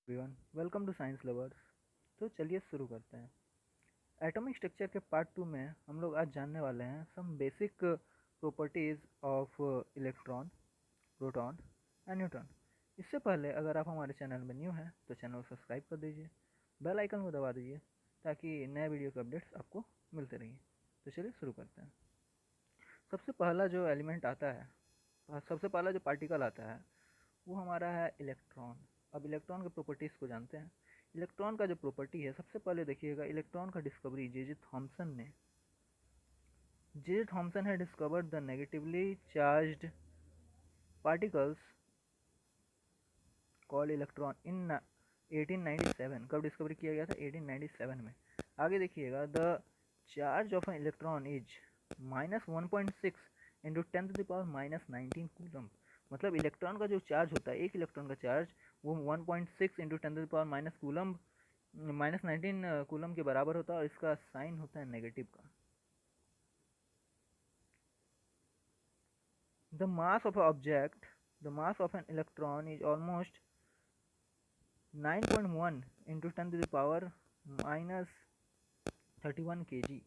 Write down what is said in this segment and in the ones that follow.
Everyone, welcome to science lovers. तो चलिए शुरू करते हैं। एटॉमिक स्ट्रक्चर के पार्ट 2 में हम लोग आज जानने वाले हैं some basic properties of electron, proton and neutron. इससे पहले अगर आप हमारे चैनल में न्यू हैं तो चैनल को सब्सक्राइब कर दीजिए, बेल आइकन को दबा दीजिए ताकि नए वीडियो के अपडेट्स आपको मिलते रहेंगे। तो चलिए शुरू करते हैं। सबसे पहला जो एलिमेंट आता है, सबसे पहला जो पार्टिकल आता है वो हमारा है इलेक्ट्रॉन। अब इलेक्ट्रॉन के प्रॉपर्टीज़ को जानते हैं। इलेक्ट्रॉन का जो प्रॉपर्टी है, सबसे पहले देखिएगा इलेक्ट्रॉन का डिस्कवरी जे जे थॉमसन है discovered the negatively charged particles called electron in 1897। कब डिस्कवरी किया गया था? 1897 में। आगे देखिएगा, the charge of an electron is -1.6 into 10⁻⁻19 coulomb. मतलब इलेक्ट्रॉन का जो चार्ज होता है, एक इलेक्ट्रॉन का चार्ज, वो 1.6 इंटू 10⁻⁻ कूलम -19 कूलम के बराबर होता है, और इसका साइन होता है नेगेटिव का। The mass of object, the mass of an electron is almost 9.1 into 10⁻31 kg।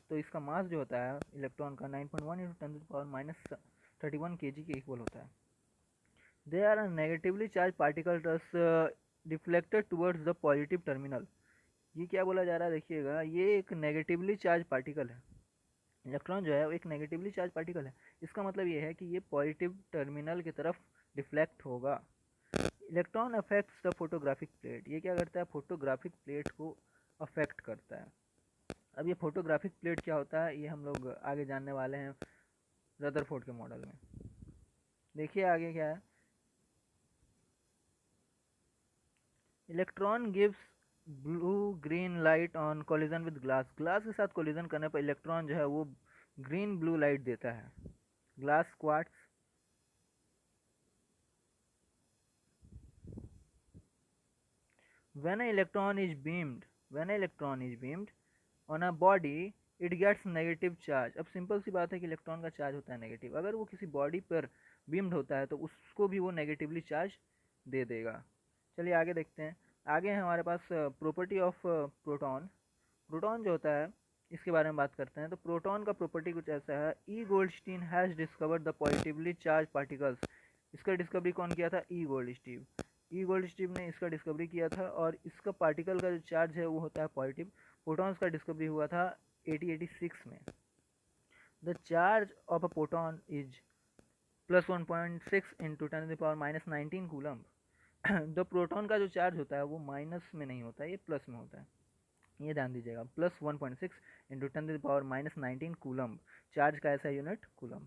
तो इसका मास जो होता है इलेक्ट्रॉन का 9.1 इंटू 10⁻31 kg के इक्वल होता है। They are negatively charge particle deflected towards the positive terminal. ये क्या बोला जा रहा है? देखिएगा, ये एक नेगेटिवली चार्ज पार्टिकल है। इलेक्ट्रॉन जो है वो एक नेगेटिवली चार्ज पार्टिकल है। इसका मतलब ये है कि ये पॉजिटिव टर्मिनल की तरफ डिफ्लेक्ट होगा। Electron affects the photographic plate. ये क्या करता है? फोटोग्राफिक प्लेट को अफेक्ट करता है। अब ये फोटोग्राफिक प्लेट क्या होता है, ये हम लोग आगे जानने वाले हैं रदरफोर्ड के मॉडल में। देखिए आगे क्या है। Electron gives blue green light on collision with glass. Glass के साथ कोलिजन करने पर इलेक्ट्रॉन जो है वो ग्रीन ब्लू लाइट देता है। Glass quartz, when an electron is beamed on a body it gets negative charge। अब सिंपल सी बात है कि इलेक्ट्रॉन का चार्ज होता है नेगेटिव। अगर वो किसी बॉडी पर बीम्ड होता है तो उसको भी वो नेगेटिवली चार्ज दे देगा। चलिए आगे देखते हैं। आगे है हमारे पास प्रॉपर्टी ऑफ प्रोटॉन। प्रोटॉन जो होता है इसके बारे में बात करते हैं। तो प्रोटॉन का प्रॉपर्टी कुछ ऐसा है। ई Goldstein has discovered the positively charge particles. इसका डिस्कवरी कौन किया था? ई गोल्डस्टीव ने इसका डिस्कवरी किया था, और इसका पार्टिकल का जो चार्ज है वो होता है पॉजिटिव। प्रोटॉन्स का डिस्कवरी हुआ था 1886 में। The charge of a proton is +1.6 into 10⁻⁻19 coulomb. The proton का जो चार्ज होता है वो माइनस में नहीं होता है, ये प्लस में होता है। ये ध्यान दीजिएगा, +1.6 इंटू 10⁻⁻19 कूलम। चार्ज का ऐसा unit coulomb.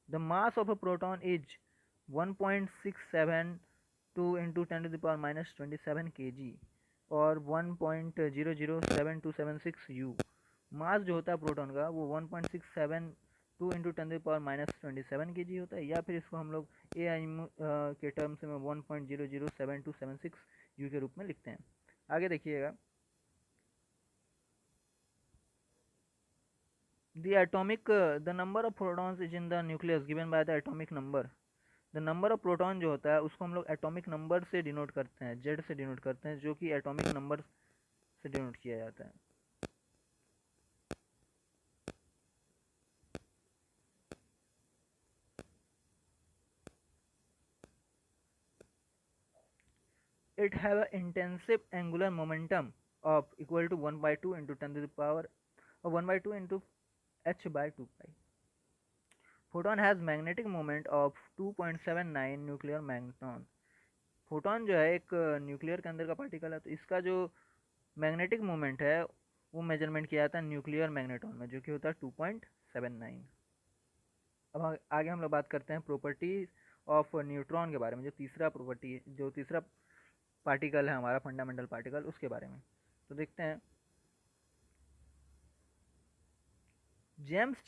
The mass of a proton is 1.672 into 10⁻⁻27 kg और 1.007276 U। मास जो होता है प्रोटॉन का वो 1.672 इंटू 10⁻⁻27 kg होता है, या फिर इसको हम लोग ए के टर्म्स में 1.007276 U के रूप में लिखते हैं। आगे देखिएगा, the number of protons is in the nucleus given by the atomic number। The number of proton जो होता है उसको हम लोग एटॉमिक नंबर से डिनोट करते हैं, जेड से डिनोट करते हैं, जो कि एटॉमिक नंबर से डिनोट किया जाता है। It have a intensive angular momentum of equal to 1/2 into 1/2 into h/2π। Photon has magnetic moment of 2.79 nuclear magneton. Photon जो है एक न्यूक्लियर के अंदर का पार्टिकल है, तो इसका जो मैग्नेटिक मोमेंट है वो मेजरमेंट किया जाता है न्यूक्लियर मैग्नेटॉन में, जो कि होता है 2.79। अब आगे हम लोग बात करते हैं प्रॉपर्टी ऑफ न्यूट्रॉन के बारे में, जो तीसरा पार्टिकल है हमारा फंडामेंटल पार्टिकल, उसके बारे में। तो देखते हैं। James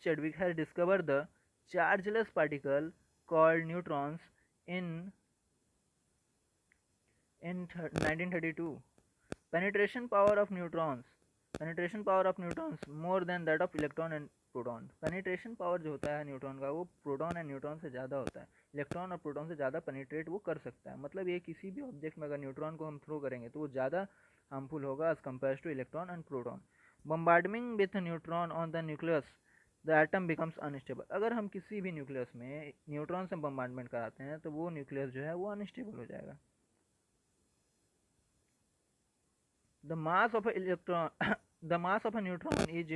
Chadwick has discovered the chargeless particle called neutrons in 1932। penetration power of neutrons more than that of electron proton. Penetration power जो होता है न्यूट्रॉन का वो प्रोटॉन एंड न्यूट्रॉन से ज़्यादा होता है। इलेक्ट्रॉन और प्रोटॉन से ज़्यादा पेनिट्रेट वो कर सकता है। मतलब ये किसी भी ऑब्जेक्ट में अगर न्यूट्रॉन को हम थ्रो करेंगे तो वो ज़्यादा हार्मफुल होगा as compare to electron and proton. Bombarding with neutron on the nucleus the atom becomes unstable. अगर हम किसी भी न्यूक्लियस में न्यूट्रॉन से बम्बार्डमेंट कराते हैं तो वो न्यूक्लियस जो है वो अनस्टेबल हो जाएगा। The mass of electron the mass of a neutron is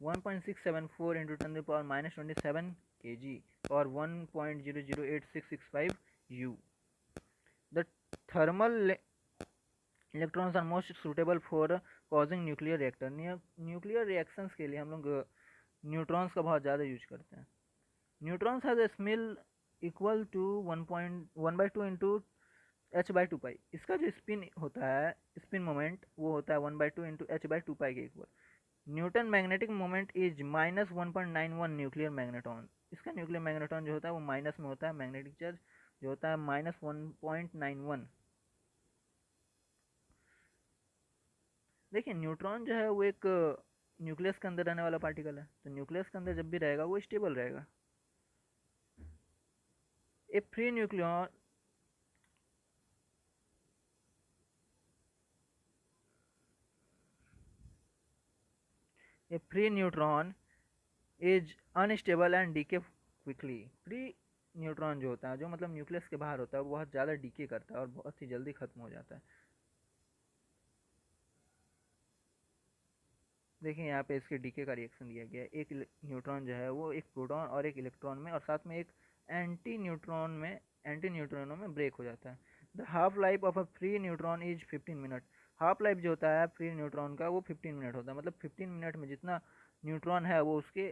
1.674 into 10 to the power minus 27 kg or 1.008665 U. The thermal electrons are most suitable for causing nuclear reactor. Nuclear reactions के लिए हम लोग neutrons का बहुत ज़्यादा use करते हैं। Neutrons has a spin equal to 1.1/2 into h/2 pi. इसका जो स्पिन होता है, स्पिन मोमेंट, वो होता है 1/2 इंटू h/2 पाई के equal. Newton magnetic moment is -1.91 nuclear magneton. इसका न्यूक्लियर मैग्नेटॉन जो होता है वो माइनस में होता है, मैग्नेटिक चार्ज जो होता है -1.91। देखिए न्यूट्रॉन जो है वो एक न्यूक्लियस के अंदर रहने वाला पार्टिकल है, तो न्यूक्लियस के अंदर जब भी रहेगा वो स्टेबल रहेगा। A free nucleon A free neutron is unstable and decay quickly. Free neutron जो होता है, जो मतलब न्यूक्लियस के बाहर होता है, वो बहुत ज़्यादा डीके करता है और बहुत ही जल्दी खत्म हो जाता है। देखिए यहाँ पे इसके डीके का रिएक्शन दिया गया है। एक न्यूट्रॉन जो है वो एक प्रोटॉन और एक इलेक्ट्रॉन में और साथ में एक एंटी न्यूट्रॉनों में ब्रेक हो जाता है। The half life of a free neutron is 15 minute. Half life जो होता है फ्री न्यूट्रॉन का वो 15 मिनट होता है। मतलब 15 मिनट में जितना न्यूट्रॉन है वो उसके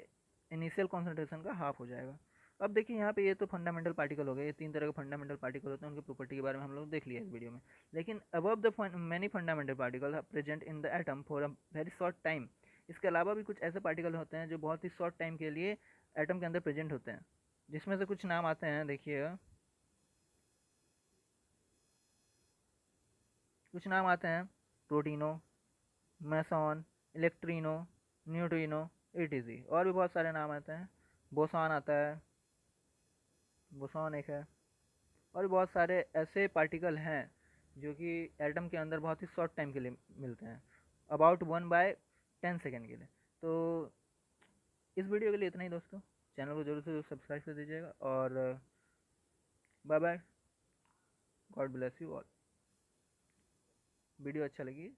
इनिशियल कॉन्सेंट्रेशन का हाफ हो जाएगा। अब देखिए यहाँ पे ये तो फंडामेंटल पार्टिकल हो गए, ये 3 तरह के फंडामेंटल पार्टिकल होते हैं, उनकी प्रॉपर्टी के बारे में हम लोग देख लिया इस वीडियो में। लेकिन above the many fundamental particle present in the atom for a very short time. इसके अलावा भी कुछ ऐसे पार्टिकल होते हैं जो बहुत ही शॉर्ट टाइम के लिए एटम के अंदर प्रेजेंट होते हैं, जिसमें से कुछ नाम आते हैं। देखिए कुछ नाम आते हैं: प्रोटीनो, मैसॉन, इलेक्ट्रिनो, न्यूट्रिनो, ईटीसी। और भी बहुत सारे नाम आते हैं। बोसॉन आता है, बोसॉन एक है। और भी बहुत सारे ऐसे पार्टिकल हैं जो कि एटम के अंदर बहुत ही शॉर्ट टाइम के लिए मिलते हैं, अबाउट 1/10 सेकेंड के लिए। तो इस वीडियो के लिए इतना ही दोस्तों। चैनल को जरूर से सब्सक्राइब कर दीजिएगा और bye bye, God bless you all. Video अच्छा लगी